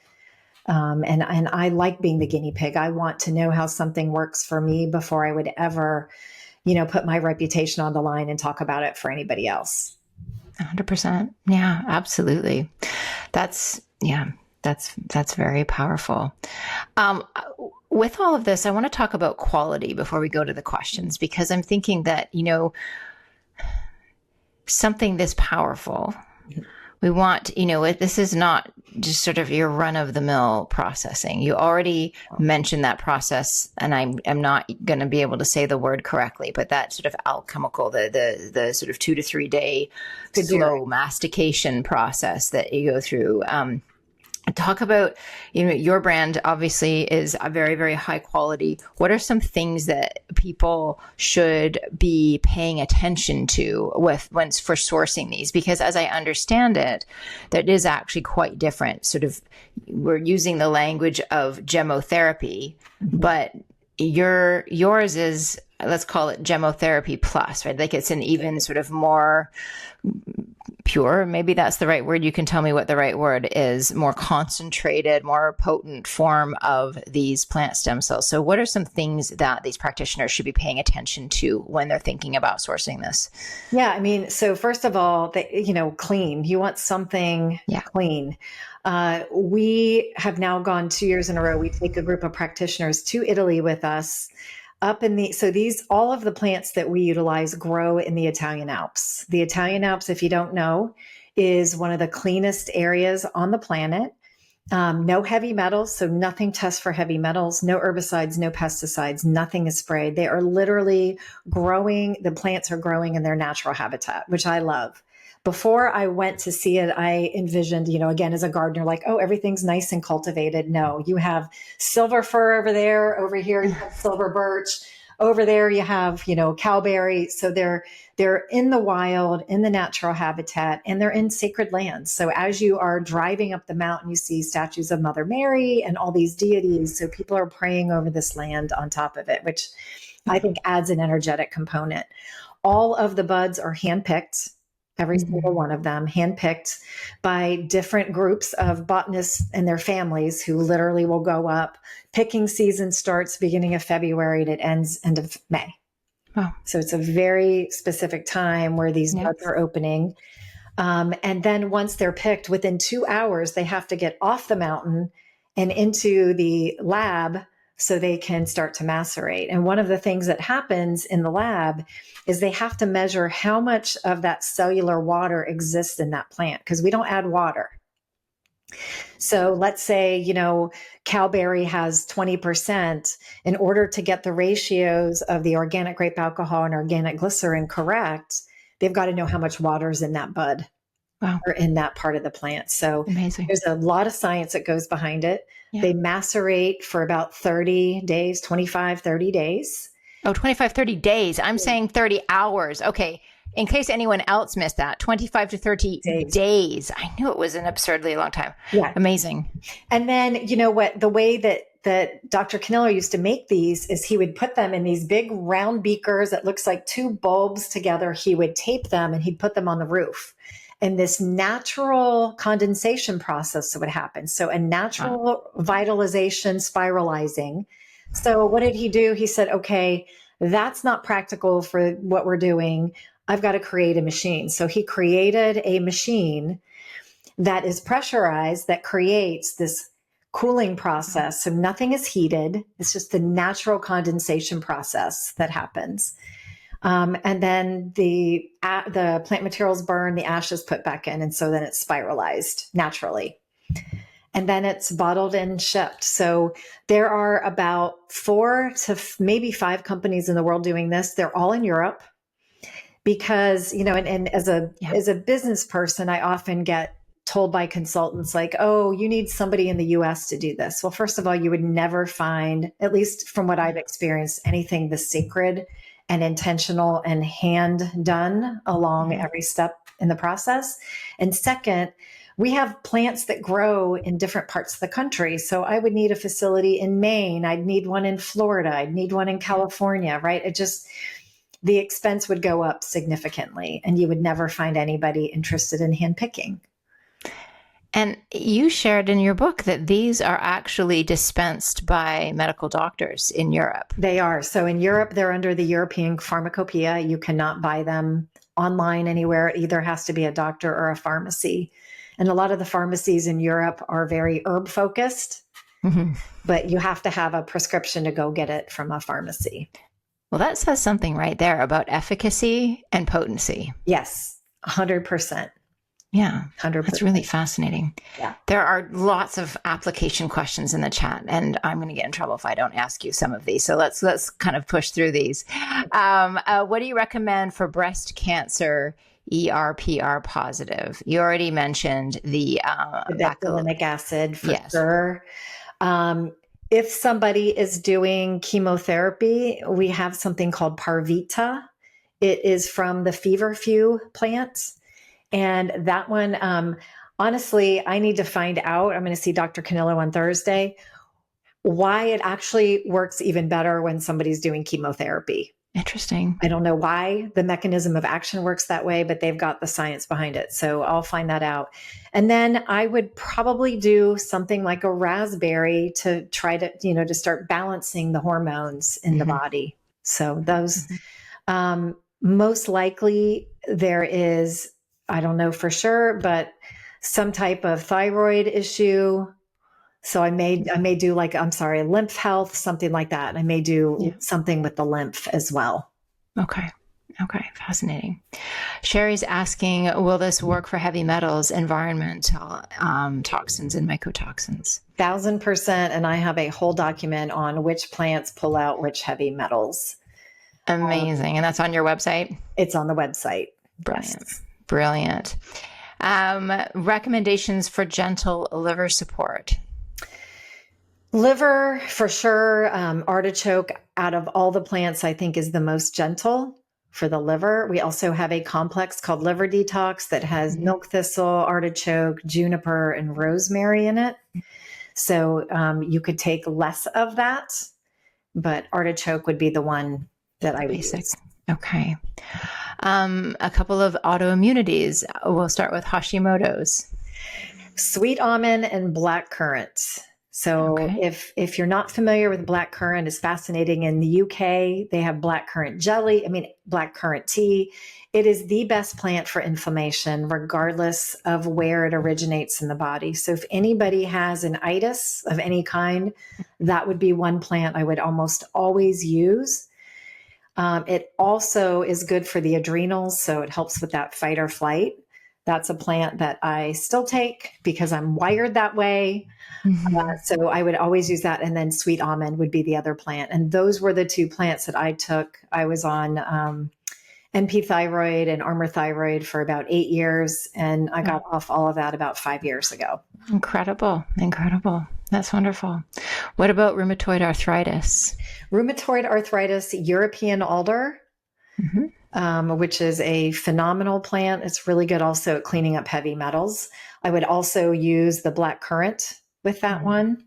And I like being the guinea pig. I want to know how something works for me before I would ever put my reputation on the line and talk about it for anybody else. 100%. Yeah, absolutely. That's very powerful. With all of this, I want to talk about quality before we go to the questions, because I'm thinking that, something this powerful, we want, this is not just sort of your run of the mill processing. You already mentioned that process, and I'm not going to be able to say the word correctly, but that sort of alchemical, the sort of 2 to 3 day slow mastication process that you go through. Talk about, your brand obviously is a very, very high quality. What are some things that people should be paying attention to for sourcing these? Because as I understand it, that is actually quite different. Sort of, we're using the language of Gemmotherapy, but yours is, let's call it Gemotherapy plus, right? Like it's an even sort of more pure, maybe that's the right word. You can tell me what the right word is, more concentrated, more potent form of these plant stem cells. So what are some things that these practitioners should be paying attention to when they're thinking about sourcing this? Yeah. I mean, so first of all, clean. You want something clean. We have now gone 2 years in a row. We take a group of practitioners to Italy with us. All of the plants that we utilize grow in the Italian Alps. The Italian Alps, if you don't know, is one of the cleanest areas on the planet. No heavy metals, so nothing tests for heavy metals, no herbicides, no pesticides, nothing is sprayed. They are literally growing, the plants are growing in their natural habitat, which I love. Before I went to see it, I envisioned, again, as a gardener, like, oh, everything's nice and cultivated. No, you have silver fir over there. Over here, you have silver birch. Over there, you have, cowberry. So they're in the wild, in the natural habitat, and they're in sacred lands. So as you are driving up the mountain, you see statues of Mother Mary and all these deities. So people are praying over this land on top of it, which I think adds an energetic component. All of the buds are handpicked. Every single one of them handpicked by different groups of botanists and their families who literally will go up. Picking season starts beginning of February and it ends end of May. Wow. So it's a very specific time where these buds are opening. And then once they're picked, within 2 hours, they have to get off the mountain and into the lab so they can start to macerate. And one of the things that happens in the lab is they have to measure how much of that cellular water exists in that plant, because we don't add water. So let's say, cowberry has 20%. In order to get the ratios of the organic grape alcohol and organic glycerin correct, they've got to know how much water is in that bud. Wow. Or in that part of the plant. So amazing. There's a lot of science that goes behind it. Yeah. They macerate for about 30 days, 25, 30 days. Oh, 25, 30 days. I'm saying 30 hours. Okay. In case anyone else missed that, 25 to 30 days. I knew it was an absurdly long time. Yeah. Amazing. And then, the way that Dr. Canillo used to make these is he would put them in these big round beakers that looks like two bulbs together. He would tape them and he'd put them on the roof. And this natural condensation process would happen. So a natural vitalization, spiralizing. So what did he do? He said, okay, that's not practical for what we're doing. I've got to create a machine. So he created a machine that is pressurized, that creates this cooling process. So nothing is heated. It's just the natural condensation process that happens. And then the plant materials burn, the ashes put back in. And so then it's spiralized naturally. And then it's bottled and shipped. So there are about 4 to maybe 5 companies in the world doing this. They're all in Europe because, and as a business person, I often get told by consultants like, oh, you need somebody in the US to do this. Well, first of all, you would never find, at least from what I've experienced, anything this sacred and intentional and hand done along every step in the process. And second, we have plants that grow in different parts of the country. So I would need a facility in Maine. I'd need one in Florida. I'd need one in California, right? The expense would go up significantly and you would never find anybody interested in hand picking. And you shared in your book that these are actually dispensed by medical doctors in Europe. They are. So in Europe, they're under the European Pharmacopoeia. You cannot buy them online anywhere. It either has to be a doctor or a pharmacy. And a lot of the pharmacies in Europe are very herb focused, but you have to have a prescription to go get it from a pharmacy. Well, that says something right there about efficacy and potency. Yes, 100%. Yeah, 100%. That's really fascinating. Yeah. There are lots of application questions in the chat, and I'm going to get in trouble if I don't ask you some of these. So let's kind of push through these. What do you recommend for breast cancer ERPR positive. You already mentioned the Betulinic acid for yes. sure. If somebody is doing chemotherapy, we have something called Parvita. It is from the feverfew plant. And that one, honestly, I need to find out. I'm going to see Dr. Canillo on Thursday, why it actually works even better when somebody's doing chemotherapy. Interesting. I don't know why the mechanism of action works that way, but they've got the science behind it. So I'll find that out. And then I would probably do something like a raspberry to try to, to start balancing the hormones in the body. So those, most likely there is, I don't know for sure, but some type of thyroid issue. So I may do lymph health, something like that. I may do something with the lymph as well. Okay. Fascinating. Sherry's asking, will this work for heavy metals, environmental toxins and mycotoxins? 1000%. And I have a whole document on which plants pull out which heavy metals. Amazing. And that's on your website? It's on the website. Brilliant. Yes. Brilliant. Recommendations for gentle liver support. Liver, for sure. Artichoke, out of all the plants, I think is the most gentle for the liver. We also have a complex called Liver Detox that has milk thistle, artichoke, juniper, and rosemary in it. So you could take less of that, but artichoke would be the one that I would use. Okay. A couple of autoimmunities. We'll start with Hashimoto's. Sweet almond and blackcurrant. So if you're not familiar with blackcurrant, it's fascinating. In the UK, they have blackcurrant tea. It is the best plant for inflammation, regardless of where it originates in the body. So if anybody has an itis of any kind, that would be one plant I would almost always use. It also is good for the adrenals, so it helps with that fight or flight. That's a plant that I still take because I'm wired that way. So I would always use that. And then sweet almond would be the other plant. And those were the two plants that I took. I was on NP thyroid and Armour thyroid for about 8 years. And I got off all of that about 5 years ago. Incredible. That's wonderful. What about rheumatoid arthritis? Rheumatoid arthritis, European alder. Which is a phenomenal plant. It's really good also at cleaning up heavy metals. I would also use the blackcurrant with that one.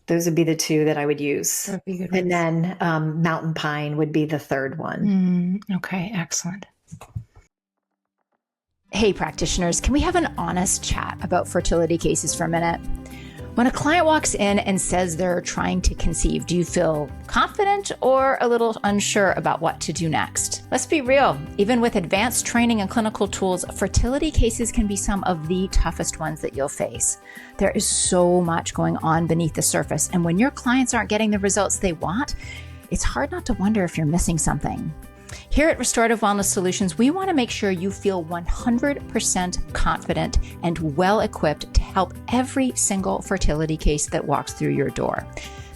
Those would be the two that I would use. And then mountain pine would be the third one. Okay, excellent. Hey practitioners, can we have an honest chat about fertility cases for a minute? When a client walks in and says they're trying to conceive, do you feel confident or a little unsure about what to do next? Let's be real. Even with advanced training and clinical tools, fertility cases can be some of the toughest ones that you'll face. There is so much going on beneath the surface, and when your clients aren't getting the results they want, it's hard not to wonder if you're missing something. Here at Restorative Wellness Solutions, we want to make sure you feel 100% confident and well-equipped to help every single fertility case that walks through your door.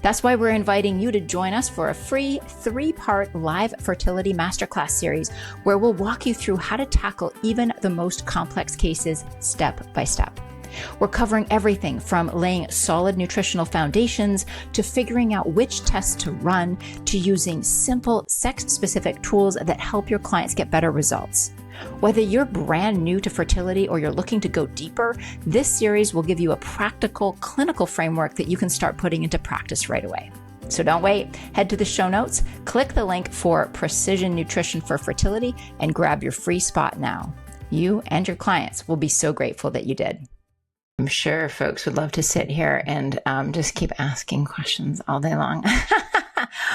That's why we're inviting you to join us for a free 3-part live fertility masterclass series where we'll walk you through how to tackle even the most complex cases step by step. We're covering everything from laying solid nutritional foundations to figuring out which tests to run to using simple sex-specific tools that help your clients get better results. Whether you're brand new to fertility or you're looking to go deeper, this series will give you a practical clinical framework that you can start putting into practice right away. So don't wait. Head to the show notes, click the link for Precision Nutrition for Fertility, and grab your free spot now. You and your clients will be so grateful that you did. I'm sure folks would love to sit here and just keep asking questions all day long.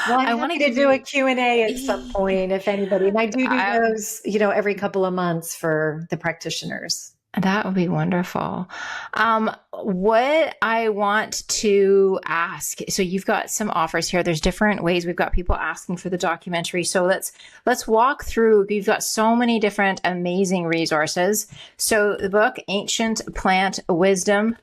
Well, I wanted to do a Q&A at some point, if anybody. And I do those, every couple of months for the practitioners. That would be wonderful. What I want to ask, so you've got some offers here. There's different ways. We've got people asking for the documentary. So let's walk through. You've got so many different amazing resources. So the book, Ancient Plant Wisdom.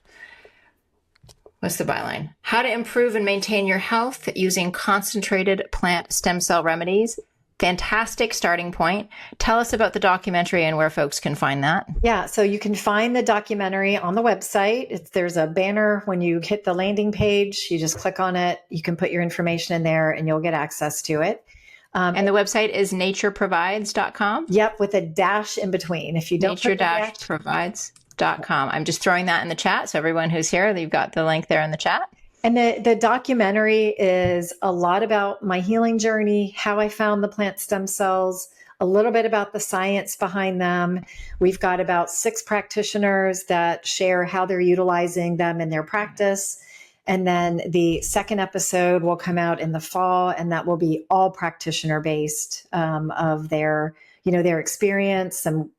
What's the byline? How to improve and maintain your health using concentrated plant stem cell remedies. fantastic starting point. Tell us about the documentary and where folks can find that. Yeah, so you can find the documentary on the website. There's a banner when you hit the landing page. You just click on it. You can put your information in there and you'll get access to it. And the website is natureprovides.com? Yep, with a dash in between. If you don't nature-provides.com. I'm just throwing that in the chat. So everyone who's here, you've got the link there in the chat. And the documentary is a lot about my healing journey, how I found the plant stem cells, a little bit about the science behind them. We've got about 6 practitioners that share how they're utilizing them in their practice. And then the second episode will come out in the fall, and that will be all practitioner based of their experience, some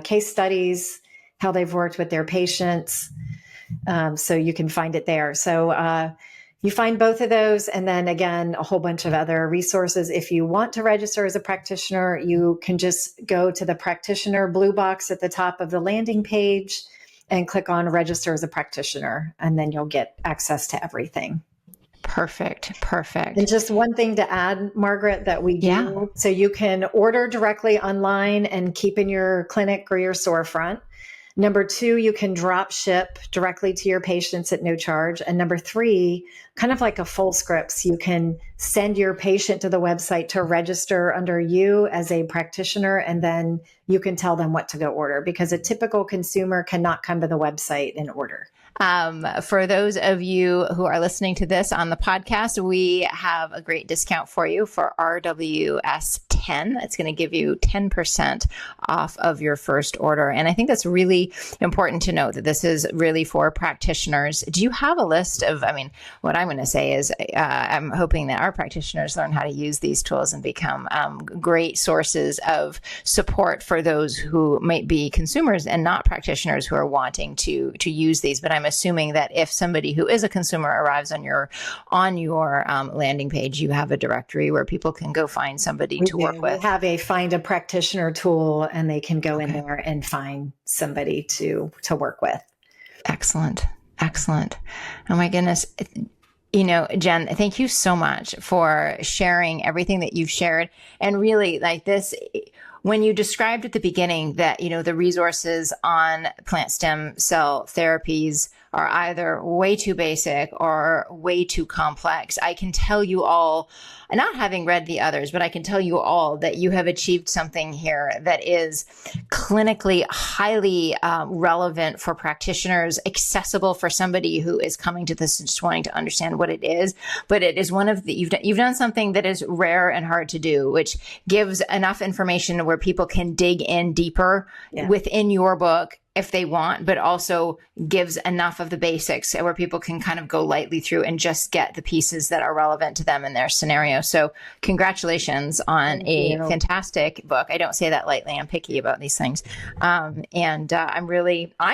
case studies, how they've worked with their patients. So you can find it there. So you find both of those. And then again, a whole bunch of other resources. If you want to register as a practitioner, you can just go to the practitioner blue box at the top of the landing page and click on register as a practitioner. And then you'll get access to everything. Perfect. And just one thing to add, Margaret, that we do. Yeah. So you can order directly online and keep in your clinic or your storefront. Number 2, you can drop ship directly to your patients at no charge. And number 3, kind of like a full scripts, you can send your patient to the website to register under you as a practitioner, and then you can tell them what to go order, because a typical consumer cannot come to the website and order. For those of you who are listening to this on the podcast, we have a great discount for you for RWS 10. That's going to give you 10% off of your first order. And I think that's really important to note that this is really for practitioners. Do you have a list of, what I'm going to say is I'm hoping that our practitioners learn how to use these tools and become great sources of support for those who might be consumers and not practitioners who are wanting to use these. But I'm assuming that if somebody who is a consumer arrives on your landing page, you have a directory where people can go find somebody to work with. We have a find a practitioner tool, and they can go in there and find somebody to work with. Excellent. Oh my goodness. Jen, thank you so much for sharing everything that you've shared. And really, like this, when you described at the beginning that, the resources on plant stem cell therapies are either way too basic or way too complex, I can tell you all, not having read the others, but I can tell you all that you have achieved something here that is clinically highly relevant for practitioners, accessible for somebody who is coming to this and just wanting to understand what it is. But it is one of the, you've done something that is rare and hard to do, which gives enough information where people can dig in deeper within your book if they want, but also gives enough of the basics where people can kind of go lightly through and just get the pieces that are relevant to them in their scenario. So congratulations on fantastic book. I don't say that lightly. I'm picky about these things. I'm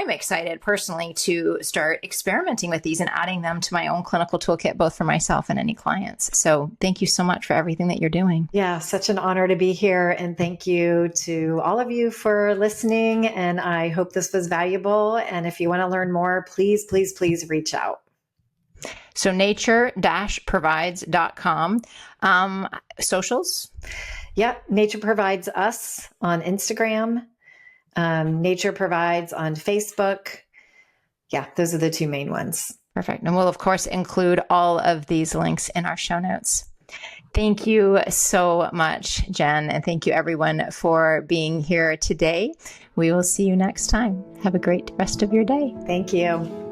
excited personally to start experimenting with these and adding them to my own clinical toolkit, both for myself and any clients. So thank you so much for everything that you're doing. Yeah, such an honor to be here. And thank you to all of you for listening. And I hope this was valuable. And if you want to learn more, please reach out. So nature-provides.com. Socials? Yep. Nature Provides Us on Instagram. Nature Provides on Facebook. Yeah, those are the 2 main ones. Perfect. And we'll, of course, include all of these links in our show notes. Thank you so much, Jen. And thank you, everyone, for being here today. We will see you next time. Have a great rest of your day. Thank you.